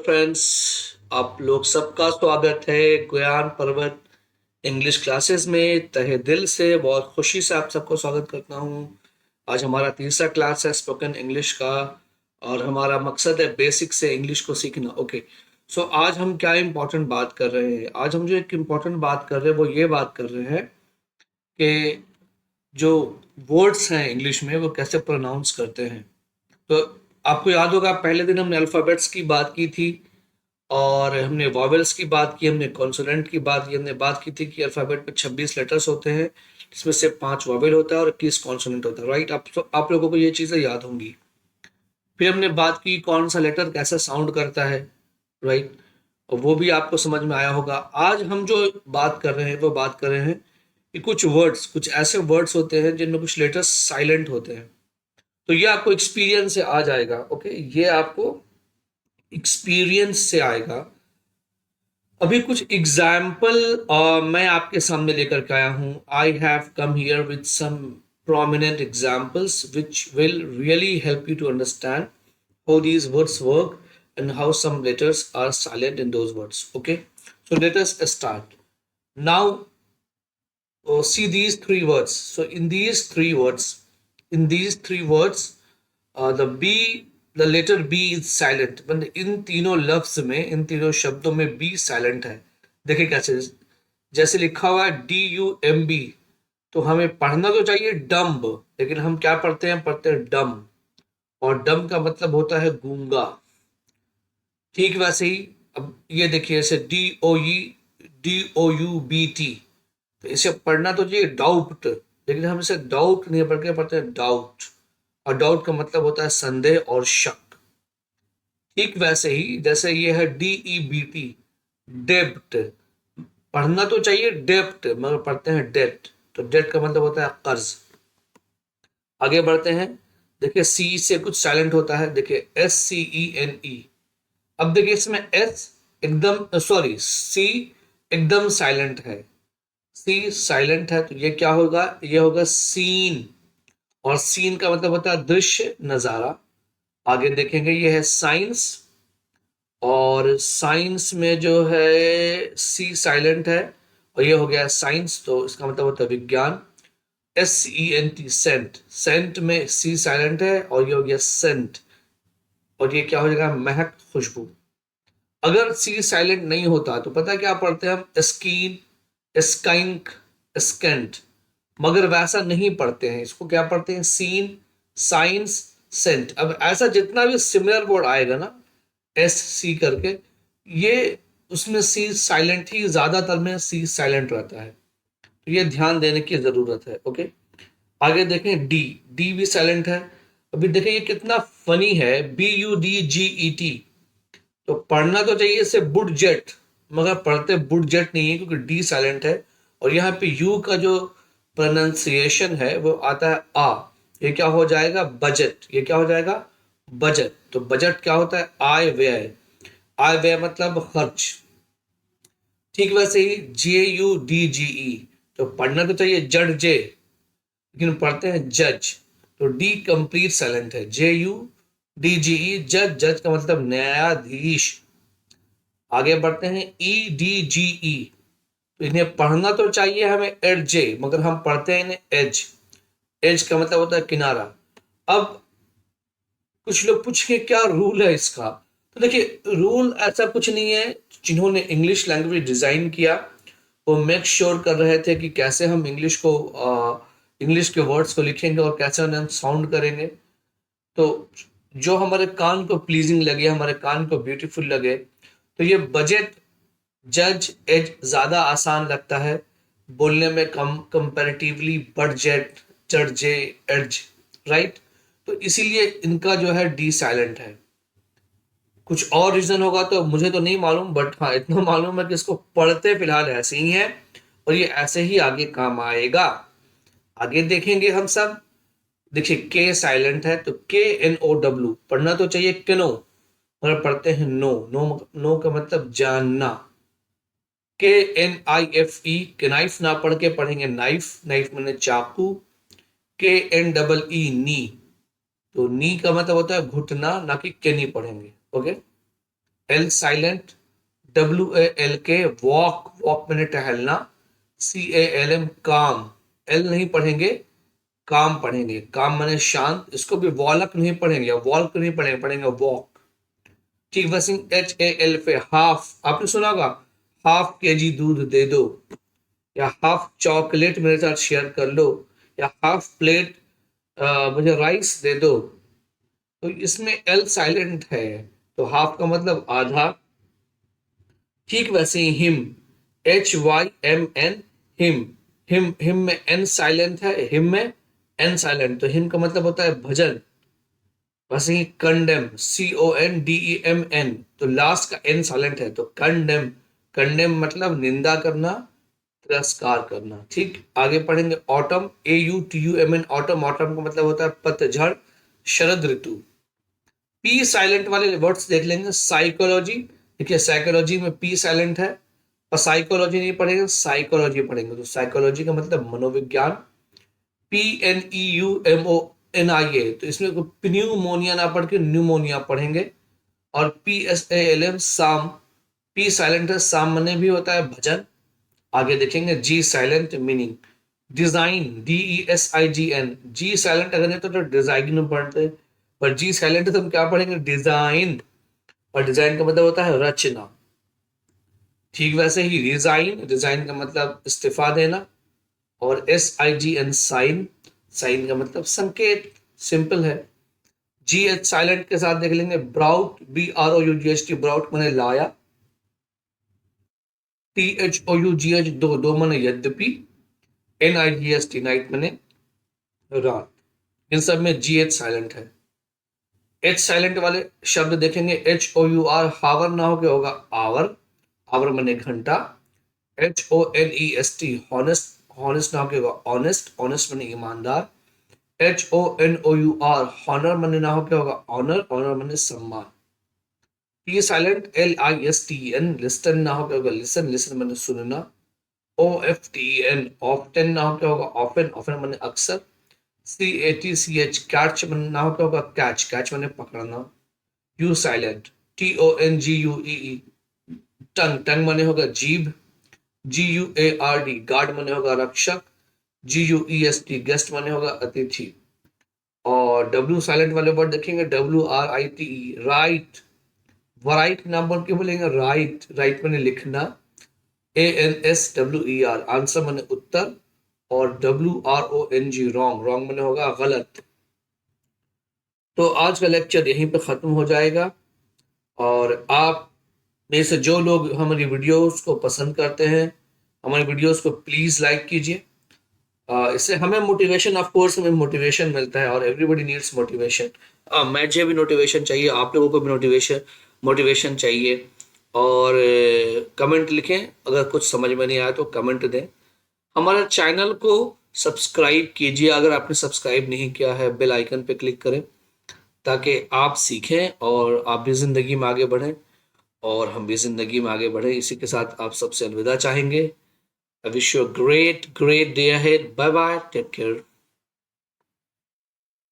Friends, आप लोग सबका स्वागत है ज्ञान पर्वत इंग्लिश क्लासेस में। तहे दिल से बहुत खुशी से आप सबको स्वागत करता हूँ। आज हमारा तीसरा क्लास है स्पोकन इंग्लिश का और हमारा मकसद है बेसिक से इंग्लिश को सीखना। ओके, सो आज हम क्या इम्पोर्टेंट बात कर रहे हैं? आज हम जो एक इम्पोर्टेंट बात कर रहे हैं वो ये बात कर रहे हैं कि जो वर्ड्स हैं इंग्लिश में वो कैसे प्रोनाउंस करते हैं। तो आपको याद होगा पहले दिन हमने अल्फ़ाबेट्स की बात की थी और हमने वॉवेल्स की बात की, हमने कॉन्सोनेंट की बात की। हमने बात की थी कि अल्फ़ाबेट में 26 लेटर्स होते हैं जिसमें से 5 वॉवेल होता है और 21 कॉन्सोनेंट होता है। राइट, आप लोगों को ये चीज़ें याद होंगी। फिर हमने बात की कौन सा लेटर कैसा साउंड करता है। राइट, और वो भी आपको समझ में आया होगा। आज हम जो बात कर रहे हैं वो बात कर रहे हैं कि कुछ ऐसे वर्ड्स होते हैं जिनमें कुछ लेटर्स साइलेंट होते हैं। तो ये आपको एक्सपीरियंस से आ जाएगा। ओके, ये आपको एक्सपीरियंस से आएगा। अभी कुछ एग्जाम्पल मैं आपके सामने लेकर के आया हूँ। I have come here with some prominent examples which will really help you to understand how these words work and how some letters are silent in those words. Okay, so let us start now. See these three words. So in these three words, the B, the letter B is silent। मतलब इन तीनों लफ्ज में, इन तीनों शब्दों में B silent है। देखिए कैसे, जैसे लिखा हुआ है DUMB, तो हमें पढ़ना तो चाहिए डम्ब, लेकिन हम क्या पढ़ते हैं? पढ़ते हैं डम, और डम का मतलब होता है गूंगा। ठीक वैसे ही अब ये देखिए, ऐसे DOUBT, तो इसे पढ़ना तो चाहिए डाउट, लेकिन हम इसे डाउट नहीं पढ़ के पढ़ते हैं डाउट, और डाउट का मतलब होता है संदेह और शक। ठीक वैसे ही जैसे ये है DEBT, डेब्ट, पढ़ना तो चाहिए डेप्ट मगर पढ़ते हैं डेट, तो डेट का मतलब होता है कर्ज। आगे बढ़ते हैं। देखिए सी से कुछ साइलेंट होता है। देखिए SCENE। अब देखिए इसमें एस एकदम, सॉरी, सी एकदम साइलेंट है। सी साइलेंट है तो ये क्या होगा? ये होगा सीन, और सीन का मतलब होता है दृश्य, नजारा। आगे देखेंगे ये है साइंस, और साइंस में जो है सी साइलेंट है और ये हो गया साइंस, तो इसका मतलब होता है विज्ञान। SENT, सेंट, सेंट में सी साइलेंट है और ये हो गया सेंट, और ये क्या हो जाएगा? महक, खुशबू। अगर सी साइलेंट नहीं होता तो पता है क्या पढ़ते हैं हम? स्कीन, स्काइंक, स्केंट, मगर वैसा नहीं पढ़ते हैं। इसको क्या पढ़ते हैं? Scene, science, scent. अब ऐसा जितना भी सिमिलर वर्ड आएगा ना, SC करके, ये उसमें सी साइलेंट ही, ज्यादातर में सी साइलेंट रहता है, तो ये ध्यान देने की जरूरत है। ओके, आगे देखें डी, डी भी साइलेंट है। अभी देखिए ये कितना फनी है, BUDGET, तो पढ़ना तो चाहिए इसे बुडजेट, मगर पढ़ते बुडजेट नहीं है क्योंकि डी साइलेंट है। और यहाँ पे यू का जो प्रोनाउंसिएशन है वो आता है आ, ये क्या हो जाएगा? बजट। ये क्या हो जाएगा? बजट। तो बजट क्या होता है? आय व्यय, आय व्यय मतलब खर्च। ठीक वैसे ही JUDGE, तो पढ़ना तो चाहिए जड जे, लेकिन पढ़ते हैं जज, तो डी कंप्लीट साइलेंट है। JUDGE, जज, जज का मतलब न्यायाधीश। आगे बढ़ते हैं EDGE, तो इन्हें पढ़ना तो चाहिए हमें एडजे, मगर हम पढ़ते हैं इन्हें एज। एज का मतलब होता है किनारा। अब कुछ लोग पूछेंगे क्या रूल है इसका? तो देखिए रूल ऐसा कुछ नहीं है। जिन्होंने इंग्लिश लैंग्वेज डिजाइन किया वो मेक श्योर कर रहे थे कि कैसे हम इंग्लिश के वर्ड्स को लिखेंगे और कैसे उन्हें हम साउंड करेंगे। तो जो हमारे कान को प्लीजिंग लगे, हमारे कान को ब्यूटीफुल लगे, तो ये बजट, जज, एज ज्यादा आसान लगता है बोलने में, कंपैरेटिवली बजट, जर्जे, एज। राइट, तो इसीलिए इनका जो है डी साइलेंट है। कुछ और रीजन होगा तो मुझे तो नहीं मालूम, बट हाँ इतना मालूम है कि इसको पढ़ते फिलहाल ऐसे ही है और ये ऐसे ही आगे काम आएगा। आगे देखेंगे हम सब। देखिए के साइलेंट है तो KNOW, पढ़ना तो चाहिए केनो, मगर पढ़ते हैं नो। नो, नो का मतलब जानना। KNIFE, के नाइफ ना पढ़ के पढ़ेंगे नाइफ, नाइफ मैंने चाकू। KNEE, नी, तो नी का मतलब होता है घुटना, ना कि के नहीं पढ़ेंगे। Okay, L silent, WALK walk, walk मैंने टहलना, CALM काम, एल नहीं पढ़ेंगे, काम पढ़ेंगे, काम माने शांत, इसको भी वॉलक नहीं पढ़ेंगे, वॉल्क नहीं पढ़ेंगे, पढ़ेंगे वॉक। ठीक, वैसे HAL पे हाफ, आपने सुना होगा हाफ KG दूध दे दो, या हाफ चॉकलेट मेरे साथ शेयर कर लो, या हाफ प्लेट मुझे राइस दे दो। तो इसमें एल साइलेंट है, तो हाफ का मतलब आधा। ठीक वैसे ही हिम, HYMN, हिम, हिम में एन साइलेंट है, हिम में एन साइलेंट, तो हिम का मतलब होता है भजन। वैसे ही कंडेम, CONDEMN, तो लास्ट का एन साइलेंट है, तो कंडेम, कंडेम मतलब निंदा करना, तिरस्कार करना। ठीक, आगे पढ़ेंगे ऑटम, AUTUMN, ऑटम, ऑटम का मतलब होता है पतझड़, शरद ऋतु। पी साइलेंट वाले वर्ड्स देख लेंगे, साइकोलॉजी, देखिए साइकोलॉजी में पी साइलेंट है, और साइकोलॉजी नहीं पढ़ेंगे, साइकोलॉजी पढ़ेंगे, तो साइकोलॉजी का मतलब मनोविज्ञान, PNEUMONIA, तो इसमें प्न्यूमोनिया ना पढ़ के न्यूमोनिया पढ़ेंगे। और PSALM साम, पी साइलेंट है, साम मने भी होता है भजन। आगे देखेंगे जी साइलेंट मीनिंग, डिजाइन, DESIGN, जी साइलेंट अगर नहीं तो डिजाइन में पढ़ते, पर जी साइलेंट है तो हम क्या पढ़ेंगे, डिजाइन, और डिजाइन का मतलब होता है रचना। ठीक वैसे ही रिजाइन, रिजाइन का मतलब इस्तीफा देना, और SIGN साइन, साइन का मतलब संकेत, सिंपल है। GH साइलेंट के साथ देख लेंगे ब्राउट, BROUGHT, ब्राउट मैंने लाया, THOUGH दो, दो मैंने यद्यपि, NIGST नाइट मैंने रात। इन सब में GH साइलेंट है। H साइलेंट वाले शब्द देखेंगे, HOUR, हावर ना हो क्या होगा आवर, आवर मैंने घंटा, HONEST हॉनेस्ट, हॉनेस्ट ना हो क्या होगा ऑनेस्ट, ऑनेस्ट मैंने ईमानदार, HONOUR हॉनर मैंने ना हो क्या होगा ऑनर, ऑनर मैंने सम्मान। T साइलेंट, LISTEN लिस्टन ना हो क्या होगा लिसन, लिसन मैंने सुनना, OFTEN ऑफ्टन ना हो क्या होगा ऑफन, ऑफन मैंने अक्सर, CATCH कैच मैंने ना हो क्या होगा कैच, कैच मैंने पकड़ना। U साइलेंट, TONGUEE टंग, टंग मैंने होगा जीभ, GUARD गार्ड मैंने होगा रक्षक, GUEST गेस्ट मैंने होगा अतिथि। और W साइलेंट वाले वर्ड देखेंगे, WRITE राइट, वराइट नाम बोल के बोलेंगे राइट, राइट मैंने लिखना, ANSWER आंसर मैंने उत्तर, और WRONG रॉन्ग, रॉन्ग मैंने होगा गलत। तो आज का लेक्चर यहीं पे खत्म हो जाएगा, और आप में से जो लोग हमारी वीडियोस को पसंद करते हैं, हमारी वीडियोस को प्लीज लाइक कीजिए। इससे हमें मोटिवेशन, ऑफ कोर्स हमें मोटिवेशन मिलता है, और एवरीबॉडी नीड्स मोटिवेशन। मुझे भी मोटिवेशन चाहिए, आप लोगों को भी मोटिवेशन, मोटिवेशन चाहिए। और कमेंट लिखें, अगर कुछ समझ में नहीं आया तो कमेंट दें। हमारे चैनल को सब्सक्राइब कीजिए, अगर आपने सब्सक्राइब नहीं किया है बेल आइकन पे क्लिक करें, ताकि आप सीखें और आप भी ज़िंदगी में आगे बढ़ें, और हम भी ज़िंदगी में आगे बढ़ें। इसी के साथ आप सबसे अलविदा चाहेंगे। I wish you a great, great day ahead. Bye bye. Take care.